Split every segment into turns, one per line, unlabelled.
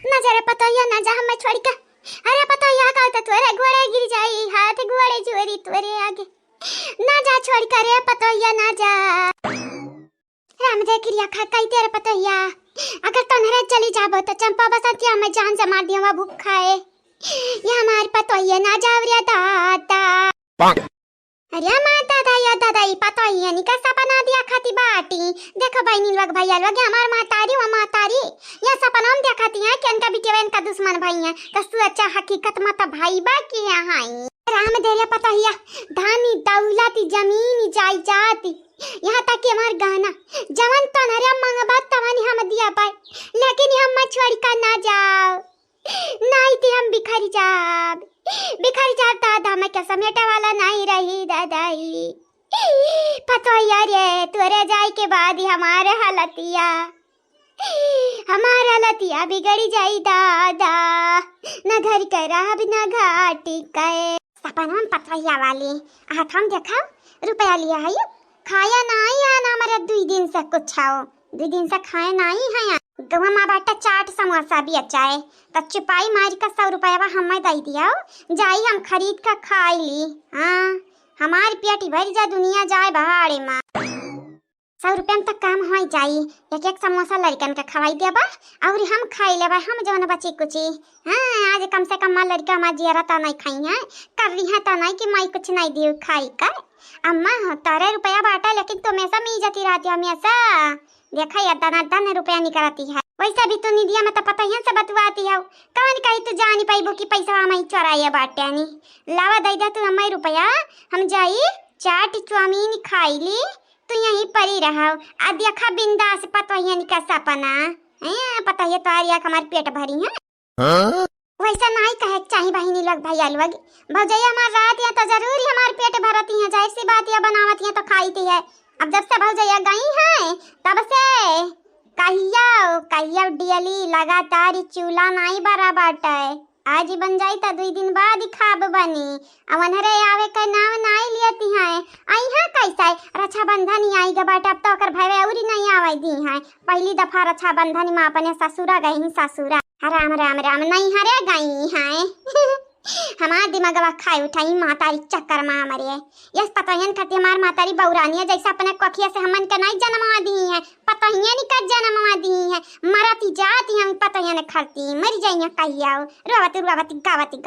ना जरा पतोया ना जा हम छोड़ के। अरे पतोया का तो तोरे घोड़े गिर जाई, हाथ घोड़े चोरी तोरे आगे। ना जा छोड़ कर रे पतोया ना जा। राम दे क्रिया खा कई तेरे पतोया। अगर तनहरे चली जाबो तो चंपा बसंतिया में जान से मार दिया भूखा है। ये हमार पतोया ना जाव रे दादा। अरे माता दादा दादाई पतोया नि कैसा बना दिया खाती बाटी। देखो भाई नी लोग भैया लोग हमार मातारी व मातारी ये सपना हम दिखाती हैं कि इनका बिटिया इनका दुश्मन भाई है। कसु अच्छा हकीकत मत भाई बा की यहाँ राम दे रे पतोया धानी दौलत जमीन जायदाद यहाँ तक कि हमार गहना जवन तनहरे मंगबा तवन हम दिया पाए, लेकिन हम छोड़ कर ना जाओ। नहीं थी हम बिखर जाब दादा मैं क्या समेटे वाला नहीं रही दादाई। पतोया रे तोरे जाए के बाद ही हमारे हालतिया बिगड़ी जाई दादा। न घर करा न घाटी कहे सपन हम पतोया वाली हाथ हम देखा रुपया लिया है खाया नहीं है ना हमारे 2 दिन से कुछ आओ 2 दिन से खाए नहीं है। गवा माँ बाटा चाट समोसा भी अच्छा है तो चुपाई मारी का 100 रुपया हमें दे दिया जाई हम खरीद कर खाई ली। हाँ हमारी पेटी भर जा दुनिया जाए बहाड़े माँ 100 रुपया तक काम हो जाई। एक समोसा लड़कन का खवाई दिया और हम खाई ले हम जो बची कुछ। हाँ आज कम से कम लड़का हमारा जियरा तो नहीं खाई है कर रही है तो नहीं कि मैं कुछ नहीं दी खाई कर। अम्मा तारे रुपया बाटा लेकिन तुम ऐसा मी जाती रहती हमेशा देखा या दाना रुपया निकलती है वैसा भी तो निधिया में तो पता ही से बतवाती है कौन कही तू जानी पाइबो कि पैसा हम चोराइए बाटे नहीं लावा दे दे तू हमें रुपया हम जाई चाट चाउमीन खाई ली तू यहीं परी रहा आ देखा बिंदास पता ही नहीं कैसा अपना पता है तो आरिया हमारे पेट भरी है वैसा नहीं कहे चाहिए बहिनी लोग भैया लोग भौजैया हमार रात या तो जरूर हमारे पेट भरती है जाहिर सी बात या बनावती है तो खाईती है। अब जब से भौजैया गई है तब से कहिया डियली लगातार चूल्हा नहीं बरा बाटा है। आज ही बन जाई तो 2 दिन बाद ही खाब बनी अब अनहरे आवे का नाम नहीं लियती है आई है कैसा रक्षाबंधन ही आई बाटा अब तो कर भाई और नहीं आवे दी है। पहली दफा रक्षाबंधन में अपने ससुरा गई ससुरा राम राम राम नहीं हरे गई है। हमारा दिमागवा खाई उठाई मातारी चक्कर में हमारे यस पतोहन खाती हमार मातारी बौरानी है जैसा अपने कखिया से हमन के नहीं जन्मवा दी है पतोहिया निकल जन्मवा दी है मरती जाती हम पतोहन खाती मर जाइए कहिया रोवती गावती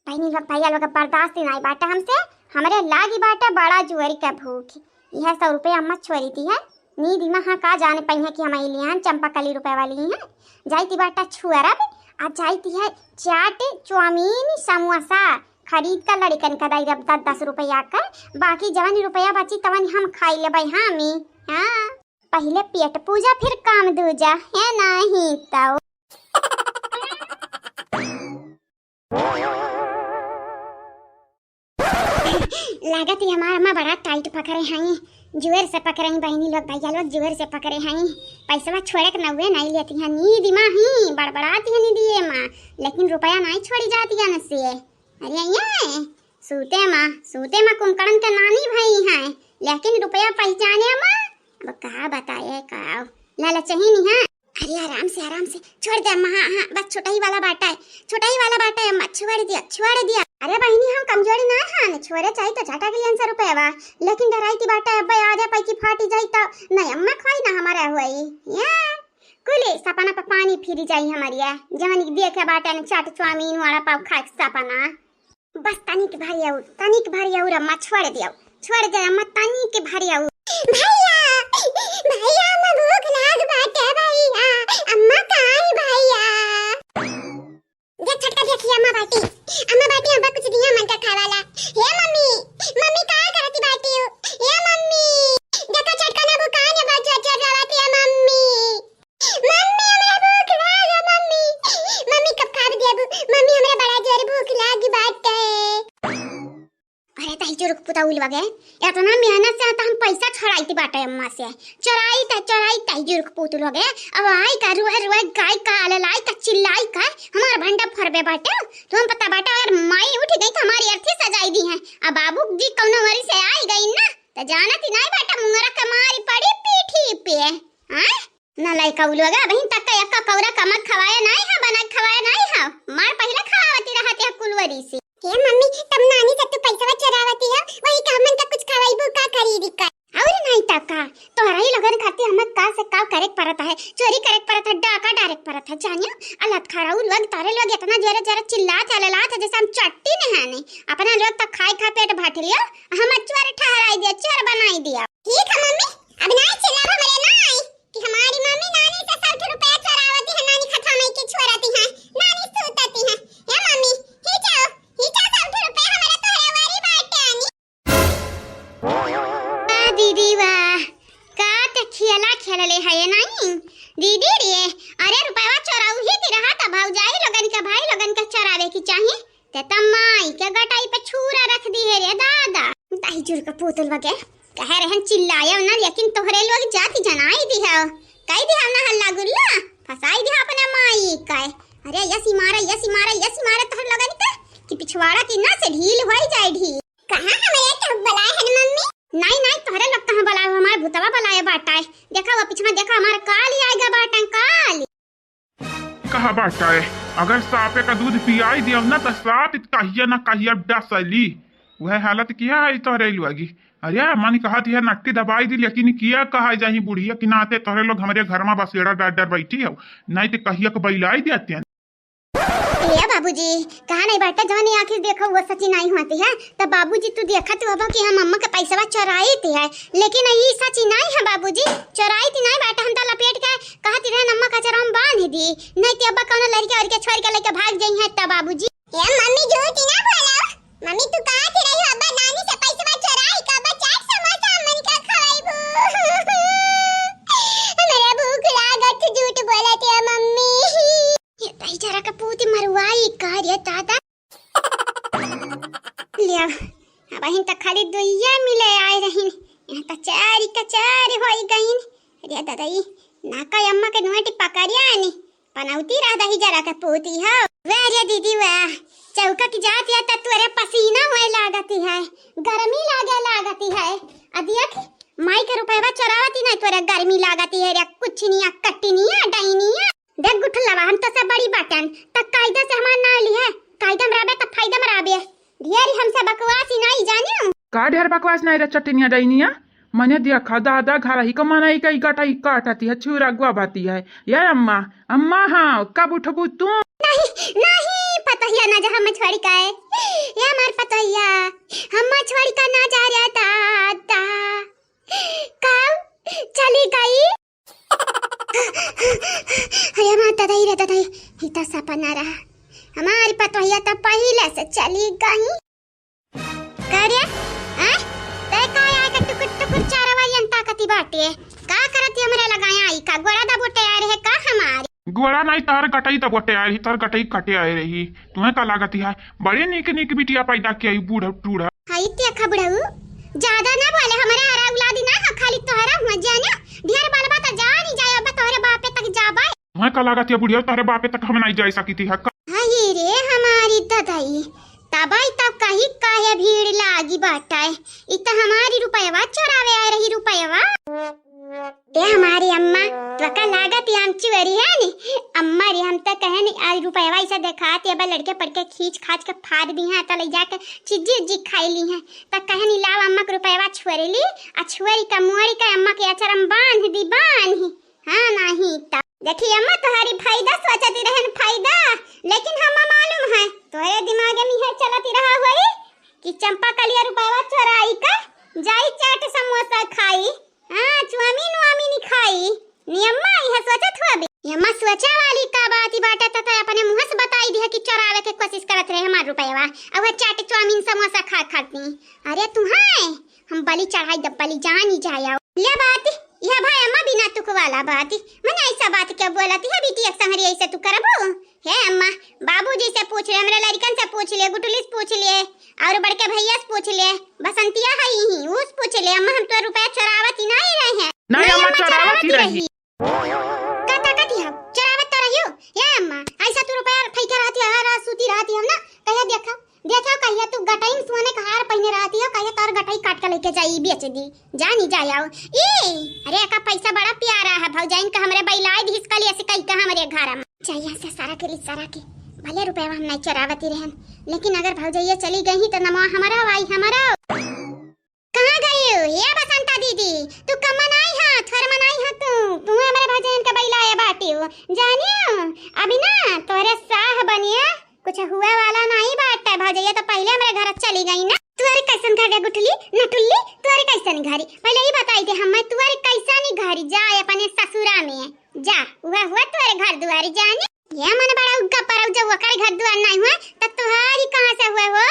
बहनी लोग भैया लोग बर्दाश्त नहीं बाटा हमसे हमारे लागी बाटा बड़ा जुआरी का भूख यह 100 रुपया अम्मा छोड़ी थी है नींद में हाँ का जाने पाई है कि हमारी लिया चंपा कली रुपए वाली है जाती बाटा छुअरा आ जाती है चाट चाउमीन समोसा खरीद कर लड़कन का दाई 10 रुपया कर बाकी जवन रुपया बची तवन हम खाई ले भाई हाँ पहले पेट पूजा फिर काम दूजा है नहीं तो लागत ही हमारा माँ बड़ा टाइट पकड़े हैं जुएर से पकड़े हैं बहनी लोग भैया लोग जुएर से पकड़े हैं पैसा छोड़े के नवे नहीं लेती है नींद माँ ही बड़बड़ाती है नींदिए माँ लेकिन रुपया नहीं छोड़ी जाती है न से। अरे ये सूते माँ कुमकरण के नानी भाई हैं लेकिन रुपया पहचाने माँ अब कहा बताए का लालच ही नहीं है। अरे आराम से छोड़ दे माँ हाँ बस छोटा ही वाला बाटा है अम्मा छोड़ दिया। अरे बहनी हम कमजोरी ना खाने छोरे चाहिए तो झटा के लिए 100 रुपया लेकिन डराई बाटा अब आ जा पाई की फाटी जाई तो नहीं अम्मा खोई ना हमारा हुई या कुले सपना पर पानी फिर जाई हमारी जवन देखे बाटा ने चाट चाउमीन वाला पाव खा सपना बस तनिक भारी और अम्मा छोड़ दे अम्मा तनिक भारी और भैया अम्मा भूख लाग बाटे भैया अम्मा कहां भैया देख छटका देखिए अम्मा बाटी अब्बा कुछ दिया मन का खावाला हे मम्मी का करती बाटी हे मम्मी देखो छटका ना बुकान है बच्चा चलाती है मम्मी हमरा भूख लाग मम्मी कब खा दिया मम्मी हमरा बड़ा जोर भूख लागी बाटे। अरे ताई जो रुक पुता उल वगे या तो ना मेहनत से आता हम पैसा छोड़ाई थी बाटे अम्मा से चोराई ताई जो रुक पुतुल वगे अब आई का रुए गाय का लाई का चिल्लाई का हमार भंडा फरबे बाटे तुम पता बाटा अगर माई उठ गई तो हमारी अर्थी सजाई दी है अब बाबू जी कौनो वरी से आई गई ना तो जानत ही नहीं बाटा मुंगरा कमारी पड़ी पीठी पे हां ना लाइका उल वगे बहन तक का कौरा कमक खवाया नहीं है, बना खवाया नहीं है, मार पहले खवावती रहते है कुलवरी से। के मम्मी तब नानी से तू पैसा चुरावती है, वही कामन का कुछ खवाईबू का खरीदी कर और नहीं तका तोहरा ही लगन खाती हमक का से का करेक्ट परता है, चोरी करेक्ट परता है, डाका डायरेक्ट परता है जानियो। अलत खराउ लोग तारे लोग इतना जोरे जोरे चिल्ला चलला था जैसे हम चट्टी नहीं है, अपना लोग तक खाई खा पेट भाट लियो, हम चोर ठहराई दिया, चोर बनाई दिया। ठीक है मम्मी अब नहीं चिल्ला हमरे नहीं कि हमारी मम्मी नानी से 60 रुपया चुरावती है, नानी खथा नहीं की छोड़ती है, नानी सूतती है। हे मम्मी ही जाओ 60 रुपया हमारे तोहरे वारी बाटे आनी। दीदी वाह का ते खेलले है नहीं दीदी रे। अरे रुपया चोराऊ ही रहा था भौजाई लोगन के भाई लोगन के चोरावे की चाहिए ते तमाई के गटाई पे छुरा रख दी है रे दादा। दाई जुर का पुतल वगे कह रहन चिल्लाया ना, लेकिन तोहरे लोग जाति जनाई दी है कई दी ना हल्ला गुल्ला फसाई दी अपने माई काय। अरे यसी मारा तोहर लोगन के कि पिछवाड़ा की ना से ढील होई जाए ढील। कहां हमारे तो बुलाए है मम्मी? नहीं तोहरे लोग कहां बुलाए, हमारे भूतवा बुलाए बाटा है। देखा वो पिछवा देखा हमारा काली आएगा बाटा काली।
कहा बाटा है अगर सांपे का दूध पियाई दिया ना तो सांप कहिया ना कहिया डसली, वह हालत किया है तोहरे लुआगी। अरे मन कहा थी नट्टी दबाई दी, लेकिन किया कहा जाही बुढ़िया कि नाते तोहरे लोग हमारे घर में बसेड़ा डर बैठी हो, नहीं तो कहिया को बैलाई देते हैं।
ये बाबूजी कहा नहीं बाटा जवानी आखिर देखो वो सच्ची नहीं होती है, तब बाबूजी तू देखा तो अब कि हम अम्मा का पैसा चुराई थी है, लेकिन ये सच्ची नहीं है बाबूजी, चुराई थी नहीं बाटा, हम तो लपेट के कहती रहे अम्मा का चराम बांध दी, नहीं तो अब कौन लड़के और के छोड़ के लेके भाग जाई है तब बाबूजी। ये मम्मी झूठी ना बोलो, मम्मी तू कहा थी रही अब्बा नानी से पैसा चुराई का अब्बा चाट समोसा मन का खवाईबू। मेरा भूख लागत झूठ बोलती है मम्मी। ये तई जरा का पूती मरवाई कार्य दादा लिया अब हिन त खाली दुइया मिले आए रहिन, यहाँ त चारी होई गईन। अरे दादा ई नाका अम्मा के नोटी पकड़िया नी पनौती रह दही जरा का पूती है। वाह रे दीदी वाह, चौका की जात या त तोरे पसीना होए लागती है, गर्मी लागती है। अदियक माई के रुपया चोरावती नहीं तोरे गर्मी लागती है रे, कुछ नहीं कट्टी नहीं डाइनी देख गुठल लवा हम तो सब बड़ी बाटन तक कायदा से हमार ना ली है, कायदा में राबे तक फायदा में राबे ढेर हमसे बकवास ही नहीं जानियो
का ढेर बकवास नहीं रे चटनिया डाइनिया। मने देखा दादा घर ही कमानाई का गटाई काटती है छुरा गुआबाती है। ये अम्मा हाँ कब उठबू तू?
नहीं पतहिया ना जा हम छोड़ी का है ये हमार पतहिया हम छोड़ी का ना जा रहा दादा कब चली गई। अरे माता दाई रे दाई इतना सपना रहा, हमारी पतोहिया तो पहले से चली गई। करे हैं ते का आया का टुकुर चारवाई अंता कती बाटे का करती हमरे लगाया आई का गोड़ा दा बोटे आ रहे का हमारी
गोड़ा नहीं तार कटाई तब गोटे आई तार कटाई कटे आए रही, तुम्हें का लागती है बड़ी नीक बिटिया पैदा किया बूढ़ा टूढ़ा।
हाई ते खबड़ऊ ज्यादा ना बोले, हमारे हरा औलादी ना है खाली तोहरा हुआ जाना ढेर बालबा त जा नहीं जाए अब तोहरे बापे तक जाबे।
तुम्हें का लागती है बुढ़िया तारे बापे तक हम नहीं जा सकी थी।
हाय रे हमारी दादाई तबाई तब कहीं काहे भीड़ लागी बाटा है, इत हमारी रुपयवा चोरावे आ रही रुपयवा। ते हमारी अम्मा तो का लागत हम चोरी है नी अम्मा रे, हम तो कहे नहीं आज रुपयवा ऐसा दिखाती है लड़के पड़के खींच खाच के फाड़ दी है तो ले जाके चीजी खाई ली है तो कहे नहीं लाव अम्मा के रुपयवा छोड़ी ली आ छोरी का मोरी का अम्मा के अचरम बांध दी हाँ नहीं तब देखी अम्मा तुम्हारी फायदा सोचती रहन फायदा, लेकिन हम मालूम है तोरे दिमाग में है चलती रहा हुई कि चंपा कलिया रुपया चोराई का जाई चाट समोसा खाई, हाँ चुआमीन नहीं खाई नियम्मा यह सोचत हुआ बे यम्मा सोचा वाली का बात ही बाटा तथा अपने मुंह से बताई दी है कि चोरावे के कोशिश करत रहे हमार रुपया अब चाट चुआमीन समोसा खाती। अरे तुम्हारे हम बलि चढ़ाई दब बलि जानी जाया ले बात यह भाई अम्मा बिना तुक वाला बात मैंने ऐसा बात क्या बोलती है बेटी एक संगरी ऐसे तू करबो है अम्मा बाबूजी से पूछ ले, हमरे लड़कन से पूछ ले, गुटुली से पूछ ले और बड़के भैया से पूछ ले, बसंतिया है ही उस पूछ ले अम्मा हम तो रुपया चोरावत ही नहीं रहे हैं।
नहीं अम्मा चोरावत ही रही
कता कती हम चोरावत तो रहियो ये अम्मा ऐसा तू रुपया ठैका रहती है रात सूती रहती हम ना कहिया देखा कहिया तू गटाई सोने का हार पहने रहती है कहिया तार गटाई काट के लेके जाई बेच बेच दी जानी जाओ ए अरे का पैसा बड़ा प्यारा है भौजाइन का हमरे बैलाई धिसकली ऐसे कहीं का हमरे घर में चाहिए से सारा के सारा के भले रुपया हम नहीं चरावती रहन लेकिन अगर भौजैया चली गई तो नमवा हमारा आई हमारा कहां गई ये बसंता दीदी तू कब मनाई है थोर मनाई है तू हमारे भौजाइन का बैलाया बाटी हो जानियो अभी ना तोरे साह बनिया कुछ हुआ वाला नहीं बात है भौजैया तो पहले हमारे घर चली गई ना तुअरे कैसन घर गुठली नटुल्ली तुअरे कैसन घरी पहले ही बताई थे हम तुअरे कैसन घरी जाए अपने ससुरा में जा हुआ तुअरे घर दुआरी जाने ये मन बड़ा उनका परव जब वकर घर दुआर नहीं हुआ तब तुम्हारी कहां से हुआ हो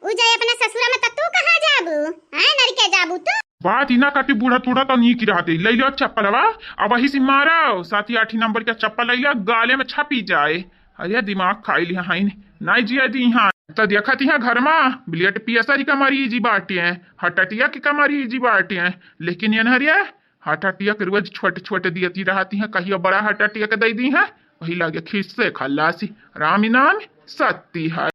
उ जाए अपना ससुरा में तब तू कहां जाबू हैं नरके जाबू तू
बात इना काटी बूढ़ा टूढ़ा तो नहीं गिराते ले लो चप्पलवा अब वही से मारो 7-8 नंबर का चप्पल ले लो गाले में छपी जाए अरे दिमाग खाई लिया हाई नहीं जिया दी यहाँ तो देखा थी घर में बिलियट पियसरी कमारी जी बाटे हैं हटटिया की कमारी जी बाटे हैं लेकिन ये नहरिया हटटिया के रोज छोटे छोटे दियती रहती हैं कहियो बड़ा हटटिया के दे दी है वही लगे खिस्से खल्लासी राम नाम सत्ती है